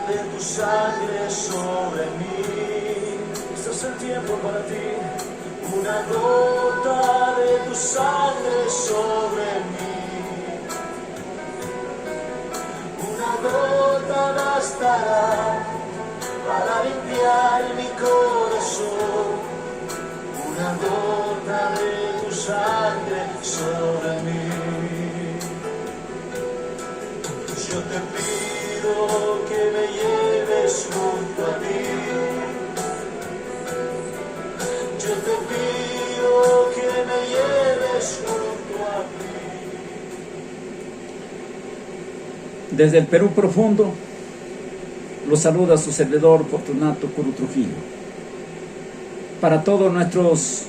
de tu sangre sobre mí. Este es el tiempo para ti. Una gota de tu sangre sobre mí. Una gota bastará para limpiar mi corazón. Una gota de tu sangre sobre mí. Yo te pido que me lleves junto a ti. Yo te pido que me lleves junto a ti. Desde el Perú profundo, los saluda su servidor Fortunato Curu Trujillo. Para todos nuestros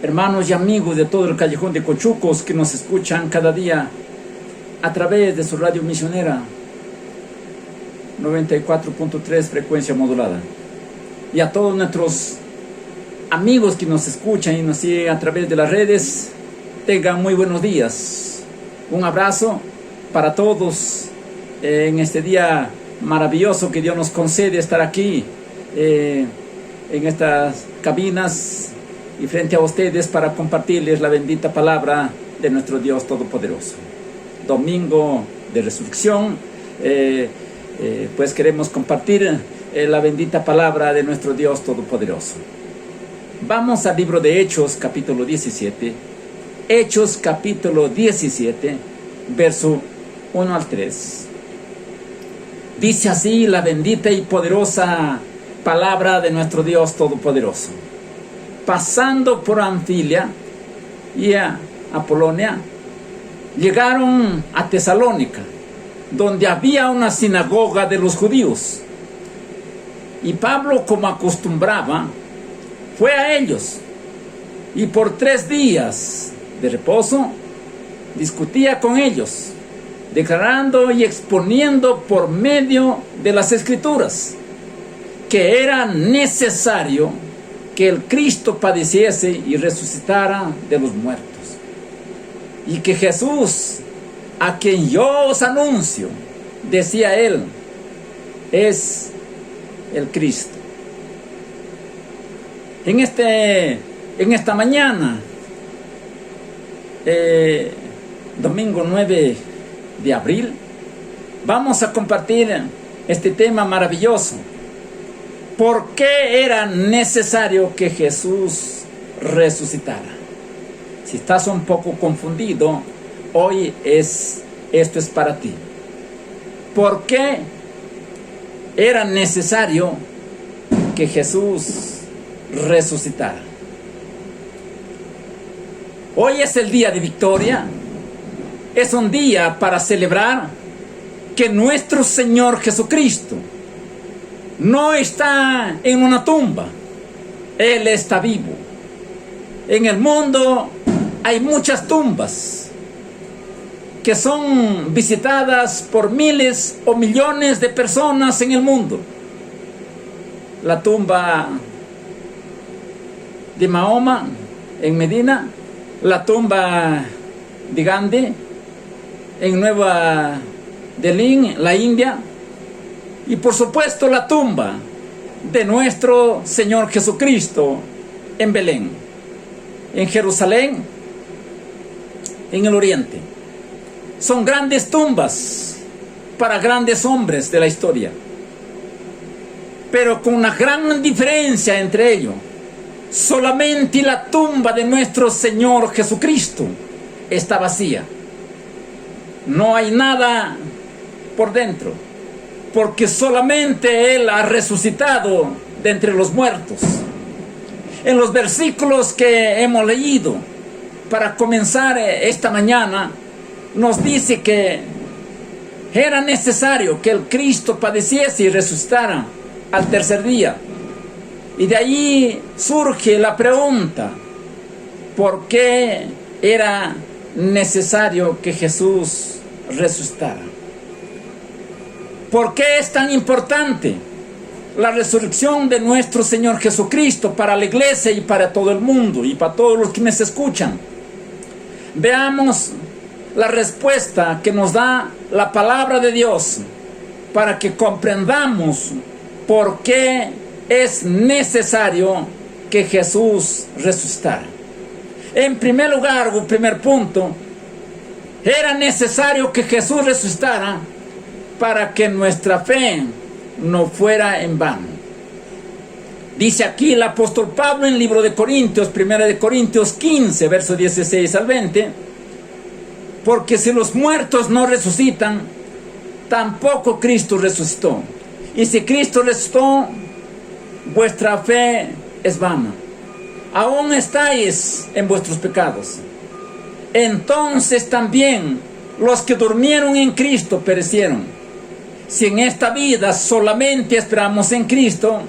hermanos y amigos de todo el Callejón de Cochucos que nos escuchan cada día a través de su radio misionera 94.3 frecuencia modulada, y a todos nuestros amigos que nos escuchan y nos siguen a través de las redes, tengan muy buenos días. Un abrazo para todos en este día maravilloso que Dios nos concede estar aquí en estas cabinas y frente a ustedes para compartirles la bendita palabra de nuestro Dios Todopoderoso. Domingo de Resurrección, pues queremos compartir la bendita palabra de nuestro Dios Todopoderoso. Vamos al libro de Hechos, capítulo 17. Hechos, capítulo 17, verso 1 al 3. Dice así la bendita y poderosa palabra de nuestro Dios Todopoderoso. Pasando por Anfilia y a Apolonia, llegaron a Tesalónica, donde había una sinagoga de los judíos. Y Pablo, como acostumbraba, fue a ellos, y por 3 días de reposo discutía con ellos, declarando y exponiendo por medio de las Escrituras que era necesario que el Cristo padeciese y resucitara de los muertos, y que Jesús, a quien yo os anuncio, decía él, es el Cristo. En esta mañana, domingo 9 de abril, vamos a compartir este tema maravilloso. ¿Por qué era necesario que Jesús resucitara? Si estás un poco confundido, hoy esto es para ti. ¿Por qué era necesario que Jesús resucitara? Hoy es el día de victoria. Es un día para celebrar que nuestro Señor Jesucristo no está en una tumba. Él está vivo. En el mundo hay muchas tumbas que son visitadas por miles o millones de personas en el mundo. La tumba de Mahoma en Medina, la tumba de Gandhi en Nueva Delhi, la India, y por supuesto la tumba de nuestro Señor Jesucristo en Belén, en Jerusalén, en el Oriente. Son grandes tumbas para grandes hombres de la historia, pero con una gran diferencia entre ellos. Solamente la tumba de nuestro Señor Jesucristo está vacía. No hay nada por dentro, porque solamente Él ha resucitado de entre los muertos. En los versículos que hemos leído para comenzar esta mañana, nos dice que era necesario que el Cristo padeciese y resucitara al tercer día. Y de ahí surge la pregunta: ¿por qué era necesario que Jesús resucitara? ¿Por qué es tan importante la resurrección de nuestro Señor Jesucristo para la iglesia y para todo el mundo y para todos los que me escuchan? Veamos la respuesta que nos da la palabra de Dios para que comprendamos por qué es necesario que Jesús resucitara. En primer lugar, o primer punto, era necesario que Jesús resucitara para que nuestra fe no fuera en vano. Dice aquí el apóstol Pablo en el libro de Corintios, 1 de Corintios 15, versos 16 al 20, porque si los muertos no resucitan, tampoco Cristo resucitó. Y si Cristo resucitó, vuestra fe es vana. Aún estáis en vuestros pecados. Entonces también los que durmieron en Cristo perecieron. Si en esta vida solamente esperamos en Cristo,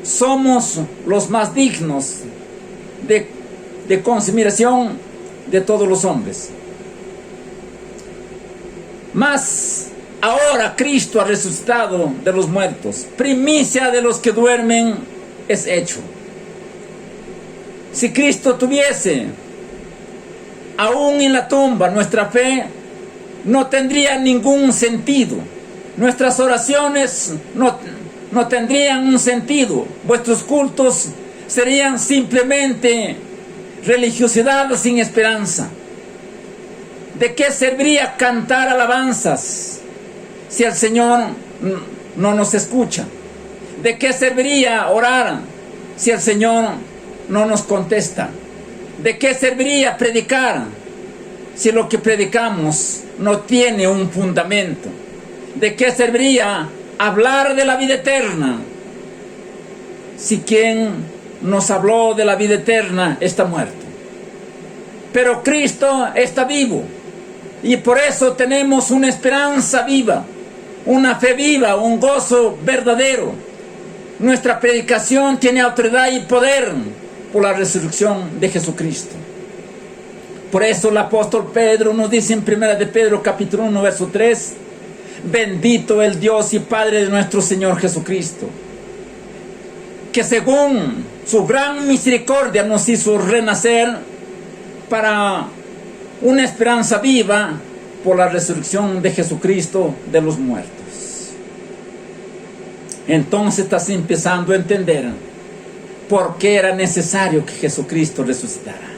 somos los más dignos de consideración de todos los hombres. Mas ahora Cristo ha resucitado de los muertos, primicia de los que duermen es hecho. Si Cristo tuviese aún en la tumba, nuestra fe no tendría ningún sentido. Nuestras oraciones no tendrían un sentido. Vuestros cultos serían simplemente religiosidad sin esperanza. ¿De qué serviría cantar alabanzas si el Señor no nos escucha? ¿De qué serviría orar si el Señor no nos contesta? ¿De qué serviría predicar si lo que predicamos no tiene un fundamento? ¿De qué serviría hablar de la vida eterna si quien nos habló de la vida eterna está muerto? Pero Cristo está vivo y por eso tenemos una esperanza viva, una fe viva, un gozo verdadero. Nuestra predicación tiene autoridad y poder por la resurrección de Jesucristo. Por eso el apóstol Pedro nos dice en 1 de Pedro capítulo 1 verso 3: bendito el Dios y Padre de nuestro Señor Jesucristo, que según su gran misericordia nos hizo renacer para una esperanza viva por la resurrección de Jesucristo de los muertos. Entonces estás empezando a entender por qué era necesario que Jesucristo resucitara.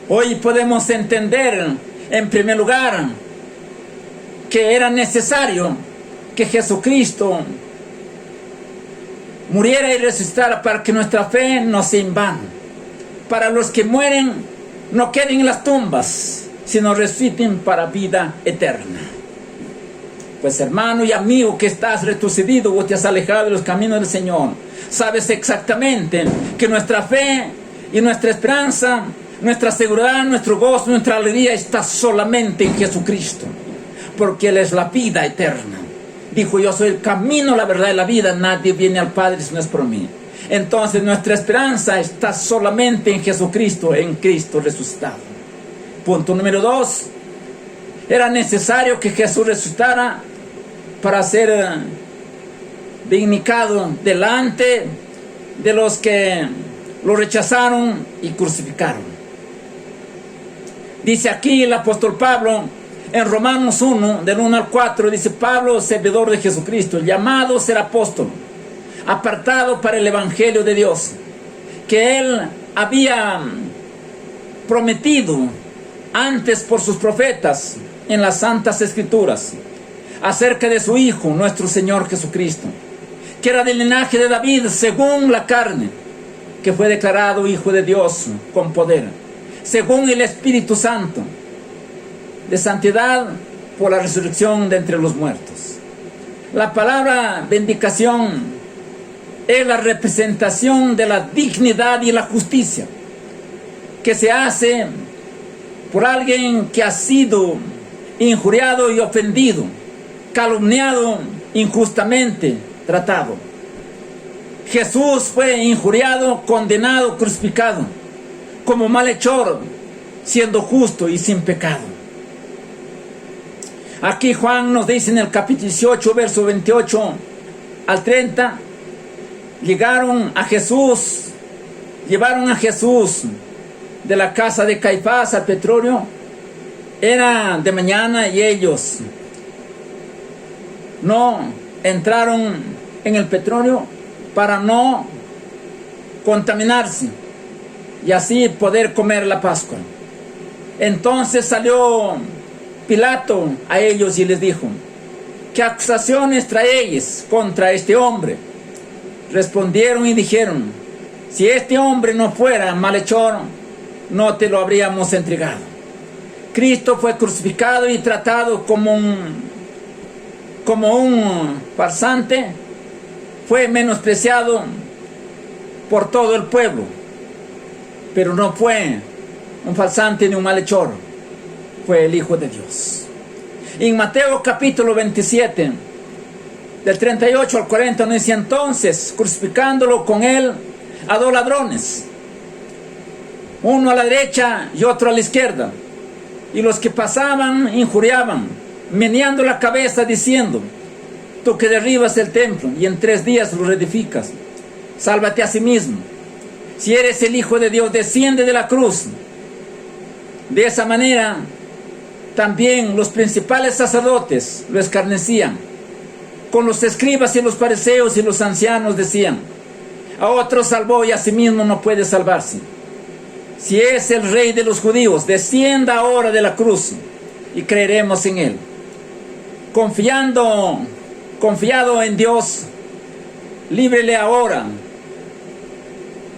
Hoy podemos entender, en primer lugar, que era necesario que Jesucristo muriera y resucitara para que nuestra fe no sea en vano. Para los que mueren no queden en las tumbas, sino resuciten para vida eterna. Pues hermano y amigo que estás retrocedido o te has alejado de los caminos del Señor, sabes exactamente que nuestra fe y nuestra esperanza, nuestra seguridad, nuestro gozo, nuestra alegría está solamente en Jesucristo, porque Él es la vida eterna. Dijo: yo soy el camino, la verdad y la vida, nadie viene al Padre si no es por mí. Entonces nuestra esperanza está solamente en Jesucristo, en Cristo resucitado. Punto número 2: era necesario que Jesús resucitara para ser dignificado delante de los que lo rechazaron y crucificaron. Dice aquí el apóstol Pablo en Romanos 1, del 1 al 4, dice: Pablo, servidor de Jesucristo, llamado a ser apóstol, apartado para el evangelio de Dios, que Él había prometido antes por sus profetas en las santas escrituras, acerca de su Hijo, nuestro Señor Jesucristo, que era del linaje de David según la carne, que fue declarado Hijo de Dios con poder, según el Espíritu Santo, de santidad por la resurrección de entre los muertos. La palabra vindicación es la representación de la dignidad y la justicia que se hace por alguien que ha sido injuriado y ofendido, calumniado, injustamente tratado. Jesús fue injuriado, condenado, crucificado como malhechor, siendo justo y sin pecado. Aquí Juan nos dice en el capítulo 18, verso 28 al 30, llevaron a Jesús de la casa de Caifás al pretorio. Era de mañana y ellos no entraron en el petróleo para no contaminarse y así poder comer la Pascua. Entonces salió Pilato a ellos y les dijo: ¿qué acusaciones traéis contra este hombre? Respondieron y dijeron: si este hombre no fuera malhechor, no te lo habríamos entregado. Cristo fue crucificado y tratado como un farsante. Fue menospreciado por todo el pueblo, pero no fue un farsante ni un malhechor. Fue el Hijo de Dios. En Mateo capítulo 27, del 38 al 40, nos dice: entonces, crucificándolo con él a dos ladrones, uno a la derecha y otro a la izquierda, y los que pasaban injuriaban, meneando la cabeza, diciendo: tú que derribas el templo y en 3 días lo reedificas, sálvate a sí mismo. Si eres el Hijo de Dios, desciende de la cruz. De esa manera también los principales sacerdotes lo escarnecían. Con los escribas y los fariseos y los ancianos decían: a otro salvó y a sí mismo no puede salvarse. Si es el Rey de los judíos, descienda ahora de la cruz y creeremos en él. Confiado en Dios, líbrele ahora,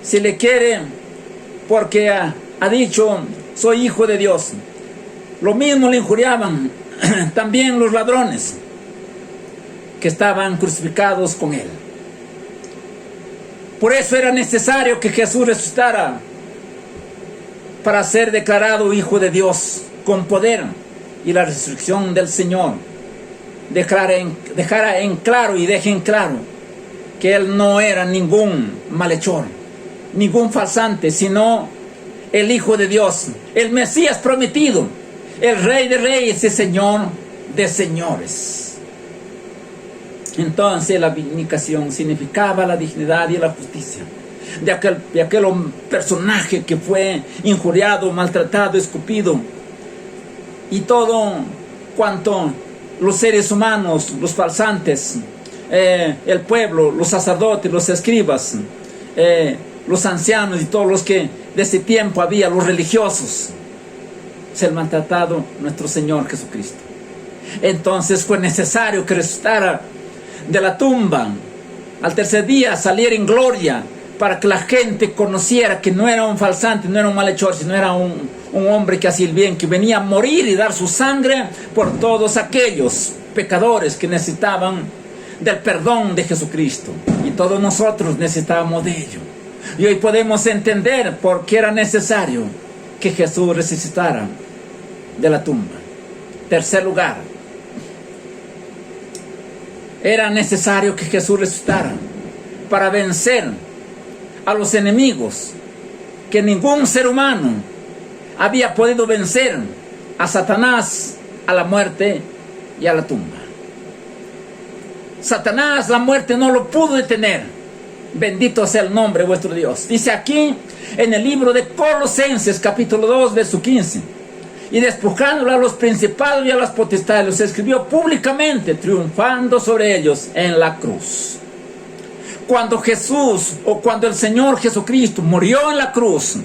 si le quiere, porque ha dicho: soy hijo de Dios. Lo mismo le injuriaban también los ladrones que estaban crucificados con él. Por eso era necesario que Jesús resucitara, para ser declarado Hijo de Dios con poder, y la resurrección del Señor dejara en claro que él no era ningún malhechor, ningún farsante, sino el Hijo de Dios, el Mesías prometido, el Rey de Reyes y Señor de Señores. Entonces la vindicación significaba la dignidad y la justicia de aquel personaje que fue injuriado, maltratado, escupido, y todo cuanto los seres humanos, los farsantes, el pueblo, los sacerdotes, los escribas, los ancianos y todos los que de ese tiempo había, los religiosos, ser maltratado nuestro Señor Jesucristo. Entonces fue necesario que resucitara de la tumba, al tercer día saliera en gloria, para que la gente conociera que no era un falsante, no era un malhechor, sino era un hombre que hacía el bien, que venía a morir y dar su sangre por todos aquellos pecadores que necesitaban del perdón de Jesucristo. Y todos nosotros necesitábamos de ello. Y hoy podemos entender por qué era necesario que Jesús resucitara de la tumba. Tercer lugar, era necesario que Jesús resucitara para vencer a los enemigos que ningún ser humano había podido vencer: a Satanás, a la muerte y a la tumba. Satanás, la muerte no lo pudo detener. Bendito sea el nombre de vuestro Dios. Dice aquí en el libro de Colosenses capítulo 2 verso 15: y despojándolo a los principados y a las potestades, los escribió públicamente, triunfando sobre ellos en la cruz. Cuando Jesús, o cuando el Señor Jesucristo murió en la cruz,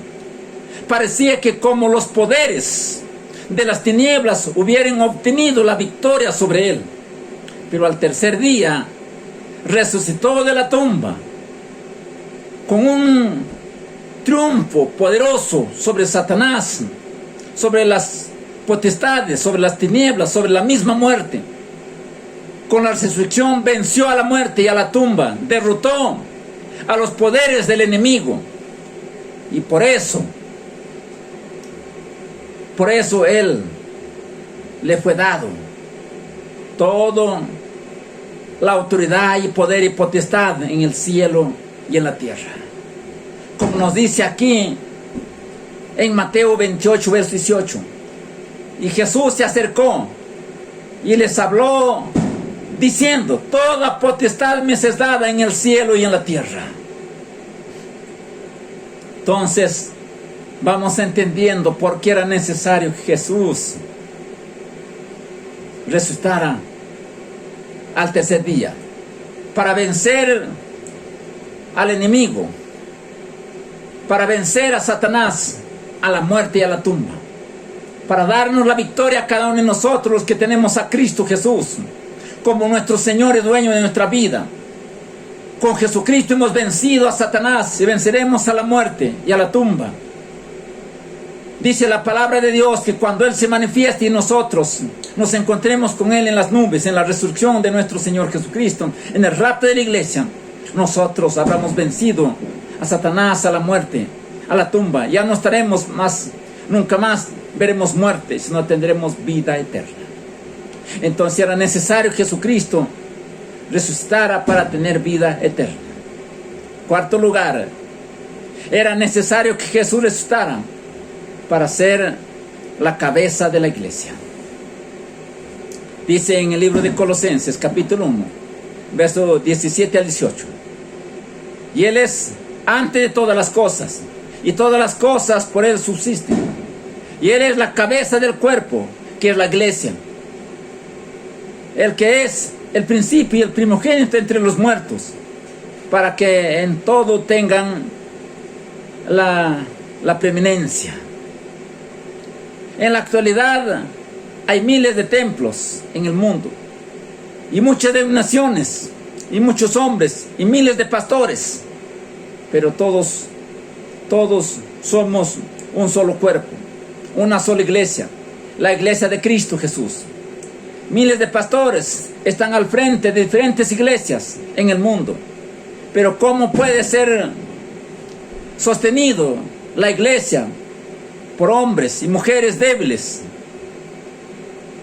parecía que como los poderes de las tinieblas hubieran obtenido la victoria sobre él. Pero al tercer día resucitó de la tumba con un triunfo poderoso sobre Satanás, sobre las potestades, sobre las tinieblas, sobre la misma muerte. Con la resurrección venció a la muerte y a la tumba, derrotó a los poderes del enemigo. Y por eso él le fue dado toda la autoridad y poder y potestad en el cielo y en la tierra. Como nos dice aquí en Mateo 28, verso 18: y Jesús se acercó y les habló diciendo: toda potestad me es dada en el cielo y en la tierra. Entonces vamos entendiendo por qué era necesario que Jesús resucitara al tercer día, para vencer al enemigo, para vencer a Satanás, a la muerte y a la tumba, para darnos la victoria a cada uno de nosotros los que tenemos a Cristo Jesús como nuestro Señor y dueño de nuestra vida. Con Jesucristo hemos vencido a Satanás y venceremos a la muerte y a la tumba. Dice la palabra de Dios que cuando Él se manifieste y nosotros nos encontremos con Él en las nubes, en la resurrección de nuestro Señor Jesucristo, en el rapto de la iglesia, nosotros habremos vencido a Satanás, a la muerte, a la tumba. Ya no estaremos más, nunca más veremos muerte, sino tendremos vida eterna. Entonces era necesario que Jesucristo resucitara para tener vida eterna. Cuarto lugar, era necesario que Jesús resucitara para ser la cabeza de la iglesia. Dice en el libro de Colosenses, capítulo 1, verso 17 al 18. Y Él es antes de todas las cosas, y todas las cosas por Él subsisten. Y Él es la cabeza del cuerpo, que es la iglesia. El que es el principio y el primogénito entre los muertos, para que en todo tengan la preeminencia. En la actualidad hay miles de templos en el mundo, y muchas denominaciones, y muchos hombres, y miles de pastores, pero todos somos un solo cuerpo, una sola iglesia, la iglesia de Cristo Jesús. Miles de pastores están al frente de diferentes iglesias en el mundo, pero ¿cómo puede ser sostenido la iglesia por hombres y mujeres débiles,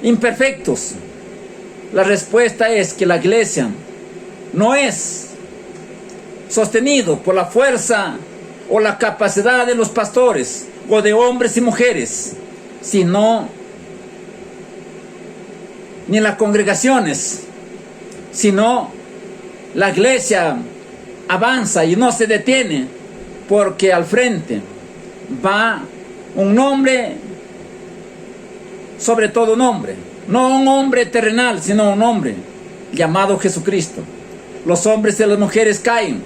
imperfectos? La respuesta es que la iglesia no es sostenido por la fuerza o la capacidad de los pastores o de hombres y mujeres, sino ni las congregaciones, sino la iglesia avanza y no se detiene, porque al frente va un hombre sobre todo nombre, no un hombre terrenal, sino un hombre llamado Jesucristo. Los hombres y las mujeres caen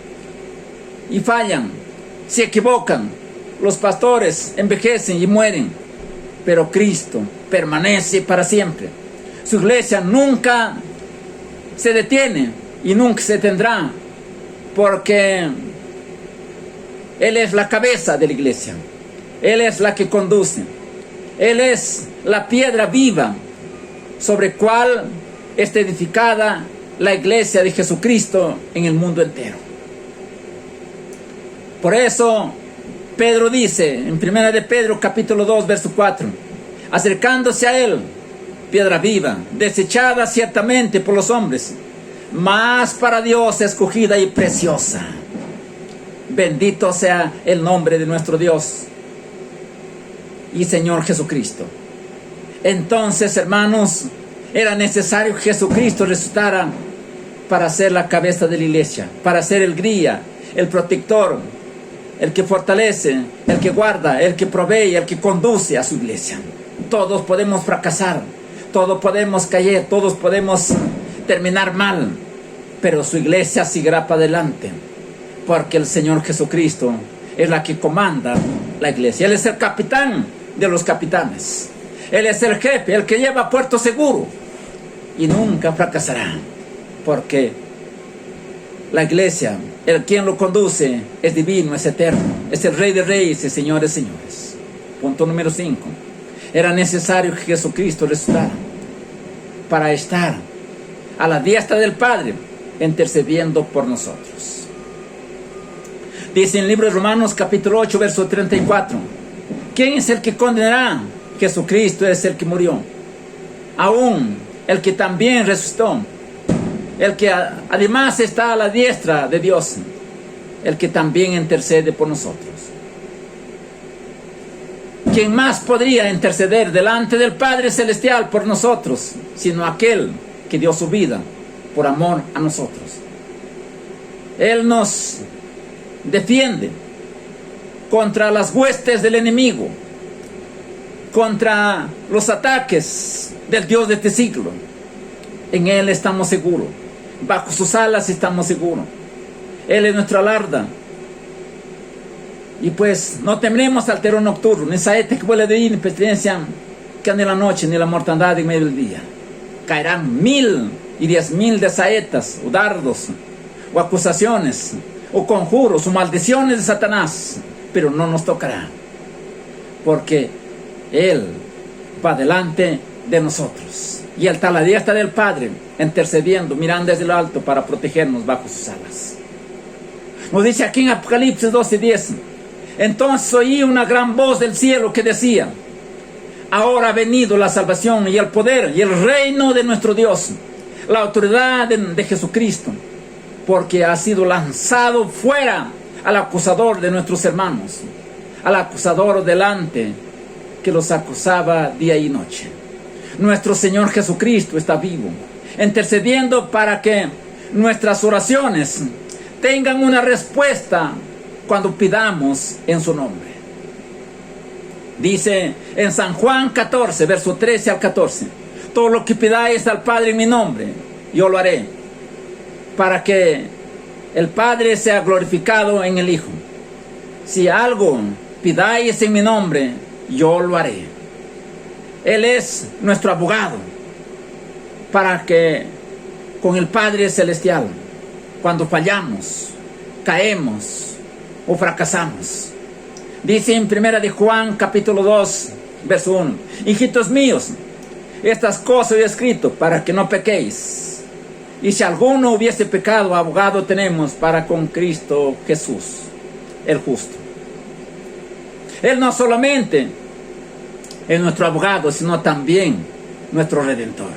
y fallan, se equivocan, los pastores envejecen y mueren, pero Cristo permanece para siempre. Su iglesia nunca se detiene y nunca se detendrá, porque Él es la cabeza de la iglesia. Él es la que conduce. Él es la piedra viva sobre cual está edificada la iglesia de Jesucristo en el mundo entero. Por eso Pedro dice en 1 de Pedro capítulo 2 verso 4, acercándose a Él, piedra viva, desechada ciertamente por los hombres, mas para Dios escogida y preciosa. Bendito sea el nombre de nuestro Dios y Señor Jesucristo. Entonces, hermanos, era necesario que Jesucristo resucitara para ser la cabeza de la iglesia, para ser el guía, el protector, el que fortalece, el que guarda, el que provee, el que conduce a su iglesia. Todos podemos fracasar, todos podemos caer, todos podemos terminar mal, pero su iglesia seguirá para adelante, porque el Señor Jesucristo es la que comanda la iglesia. Él es el capitán de los capitanes. Él es el jefe, el que lleva a puerto seguro, y nunca fracasará, porque la iglesia, el quien lo conduce, es divino, es eterno, es el Rey de Reyes y Señor de Señores. Punto número 5. Era necesario que Jesucristo resucitara para estar a la diestra del Padre, intercediendo por nosotros. Dice en el libro de Romanos capítulo 8 verso 34, ¿quién es el que condenará? Jesucristo es el que murió, aún el que también resucitó, el que además está a la diestra de Dios, el que también intercede por nosotros. ¿Quién más podría interceder delante del Padre Celestial por nosotros, sino aquel que dio su vida por amor a nosotros? Él nos defiende contra las huestes del enemigo, contra los ataques del Dios de este siglo. En Él estamos seguros. Bajo sus alas estamos seguros. Él es nuestra alarda. Y pues no temeremos al terror nocturno, ni saeta que vuela de día, ni pestilencia que ande en la noche, ni la mortandad en medio del día. Caerán 1000 y 10.000 de saetas, o dardos, o acusaciones, o conjuros, o maldiciones de Satanás, pero no nos tocará, porque Él va delante de nosotros. Y Él está a la diestra del Padre, intercediendo, mirando desde lo alto para protegernos bajo sus alas. Nos dice aquí en Apocalipsis 12:10: entonces oí una gran voz del cielo que decía: ahora ha venido la salvación y el poder y el reino de nuestro Dios, la autoridad de Jesucristo, porque ha sido lanzado fuera al acusador de nuestros hermanos, al acusador delante que los acusaba día y noche. Nuestro Señor Jesucristo está vivo, intercediendo para que nuestras oraciones tengan una respuesta cuando pidamos en su nombre. Dice en San Juan 14, verso 13 al 14: todo lo que pidáis al Padre en mi nombre, yo lo haré, para que el Padre sea glorificado en el Hijo. Si algo pidáis en mi nombre, yo lo haré. Él es nuestro abogado para que con el Padre Celestial, cuando fallamos, caemos o fracasamos. Dice en 1 de Juan capítulo 2, verso 1: hijitos míos, estas cosas he escrito para que no pequéis. Y si alguno hubiese pecado, abogado tenemos para con Cristo Jesús, el justo. Él no solamente es nuestro abogado, sino también nuestro redentor.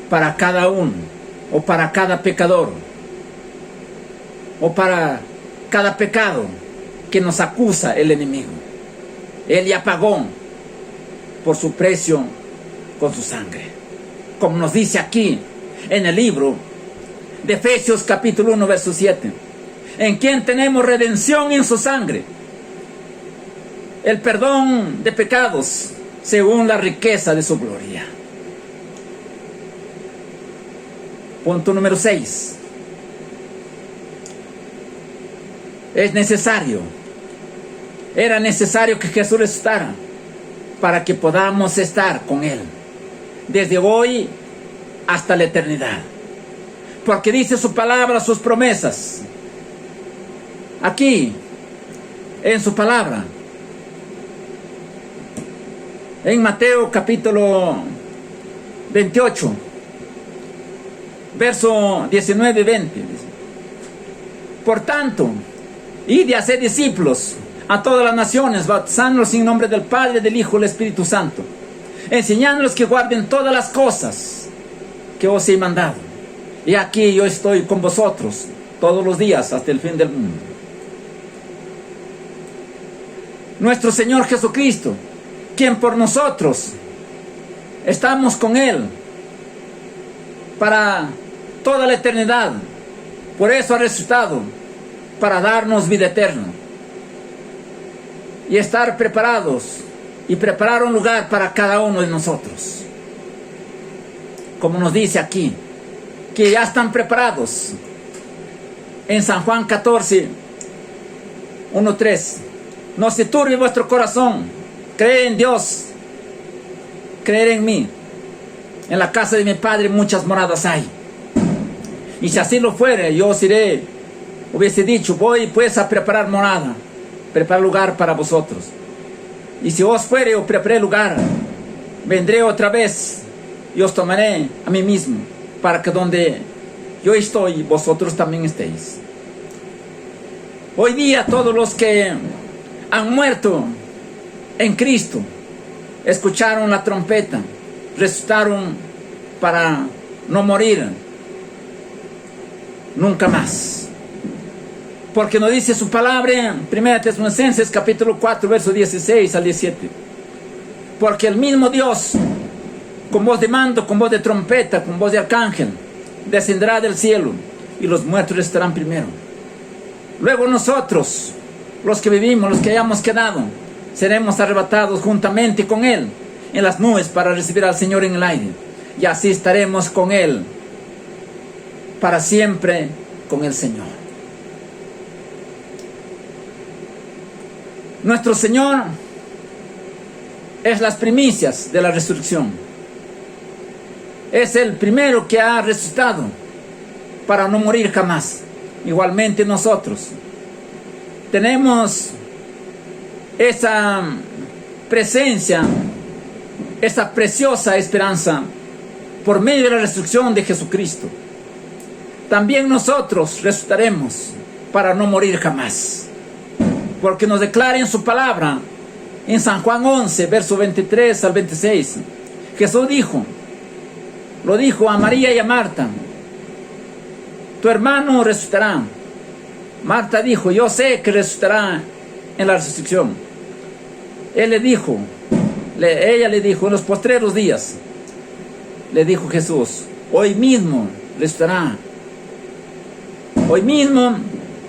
Para cada uno, o para cada pecador, o para cada pecado que nos acusa el enemigo, Él ya pagó por su precio con su sangre. Como nos dice aquí en el libro de Efesios capítulo 1, verso 7: en quien tenemos redención en su sangre, el perdón de pecados según la riqueza de su gloria. Punto número 6. Era necesario que Jesús resucitara para que podamos estar con Él desde hoy hasta la eternidad, porque dice su palabra, sus promesas aquí en su palabra, en Mateo capítulo 28, verso 19 y 20: por tanto, id y haced discípulos a todas las naciones, bautizándolos en nombre del Padre, del Hijo y del Espíritu Santo, enseñándolos que guarden todas las cosas que os he mandado. Y aquí yo estoy con vosotros todos los días hasta el fin del mundo. Nuestro Señor Jesucristo, quien por nosotros estamos con Él para toda la eternidad, por eso ha resucitado, para darnos vida eterna y estar preparados y preparar un lugar para cada uno de nosotros. Como nos dice aquí, que ya están preparados en San Juan 14, 1:3: no se turbe vuestro corazón, creed en Dios, creed en mí. En la casa de mi Padre muchas moradas hay, y si así lo fuere, yo os iré. Hubiese dicho: voy pues a preparar morada, preparar lugar para vosotros. Y si os fuere, os preparé lugar, vendré otra vez y os tomaré a mí mismo, para que donde yo estoy, vosotros también estéis. Hoy día todos los que han muerto en Cristo escucharon la trompeta, resucitaron para no morir nunca más. Porque nos dice su palabra en 1 Tesalonicenses capítulo 4, verso 16 al 17: porque el mismo Dios, con voz de mando, con voz de trompeta, con voz de arcángel, descenderá del cielo, y los muertos estarán primero. Luego nosotros, los que vivimos, los que hayamos quedado, seremos arrebatados juntamente con Él en las nubes para recibir al Señor en el aire. y así estaremos con Él para siempre con el Señor. Nuestro Señor es las primicias de la resurrección. Es el primero que ha resucitado para no morir jamás. Igualmente nosotros tenemos esa presencia, esa preciosa esperanza por medio de la resurrección de Jesucristo. También nosotros resucitaremos para no morir jamás, porque nos declara en su palabra, en San Juan 11, verso 23 al 26, Jesús lo dijo a María y a Marta: tu hermano resucitará. Marta dijo: yo sé que resucitará en la resurrección. Ella le dijo, en los postreros días, le dijo Jesús: hoy mismo resucitará. Hoy mismo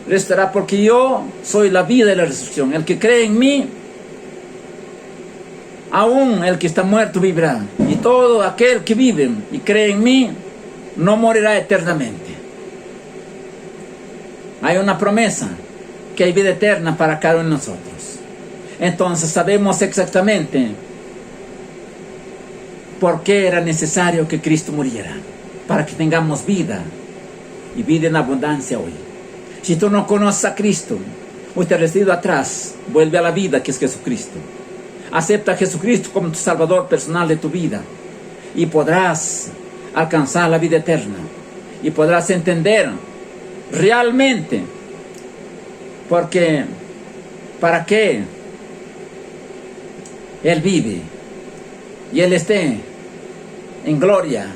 resucitará, porque yo soy la vida y la resurrección. El que cree en mí, aún el que está muerto vivirá. Y todo aquel que vive y cree en mí no morirá eternamente. Hay una promesa, que hay vida eterna para cada uno de nosotros. Entonces sabemos exactamente por qué era necesario que Cristo muriera, para que tengamos vida y vida en abundancia hoy. Si tú no conoces a Cristo, hoy te has resistido atrás, vuelve a la vida que es Jesucristo. Acepta a Jesucristo como tu Salvador personal de tu vida y podrás alcanzar la vida eterna y podrás entender realmente porque para qué Él vive y Él esté en gloria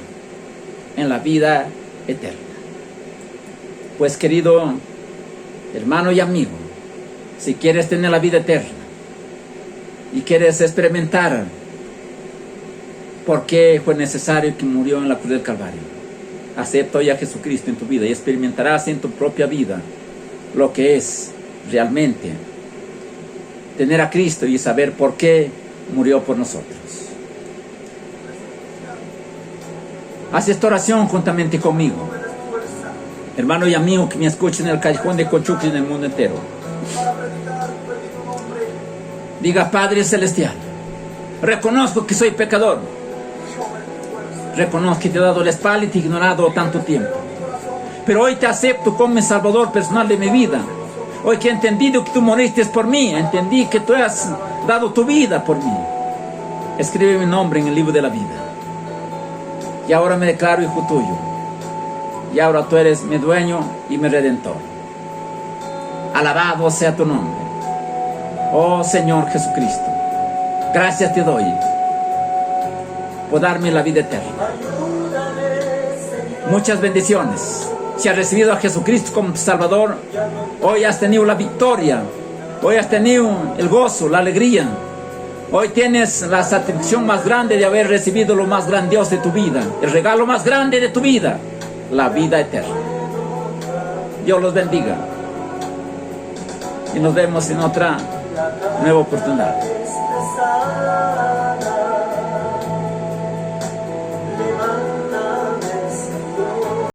en la vida eterna. Pues, querido hermano y amigo, si quieres tener la vida eterna y quieres experimentar por qué fue necesario que murió en la cruz del Calvario, acepta hoy a Jesucristo en tu vida y experimentarás en tu propia vida lo que es realmente tener a Cristo y saber por qué murió por nosotros. Haz esta oración juntamente conmigo, hermano y amigo que me escuchen en el callejón de Conchuqui y en el mundo entero. Diga: Padre Celestial, reconozco que soy pecador. Reconozco que te he dado la espalda y te he ignorado tanto tiempo. Pero hoy te acepto como mi Salvador personal de mi vida. Hoy que he entendido que tú moriste por mí, entendí que tú has dado tu vida por mí. Escribe mi nombre en el libro de la vida. Y ahora me declaro hijo tuyo. Y ahora tú eres mi dueño y mi redentor. Alabado sea tu nombre, oh Señor Jesucristo. Gracias te doy por darme la vida eterna. Muchas bendiciones. Si has recibido a Jesucristo como tu Salvador, hoy has tenido la victoria. Hoy has tenido el gozo, la alegría. Hoy tienes la satisfacción más grande de haber recibido lo más grandioso de tu vida, el regalo más grande de tu vida, la vida eterna. Dios los bendiga y nos vemos en otra nueva oportunidad.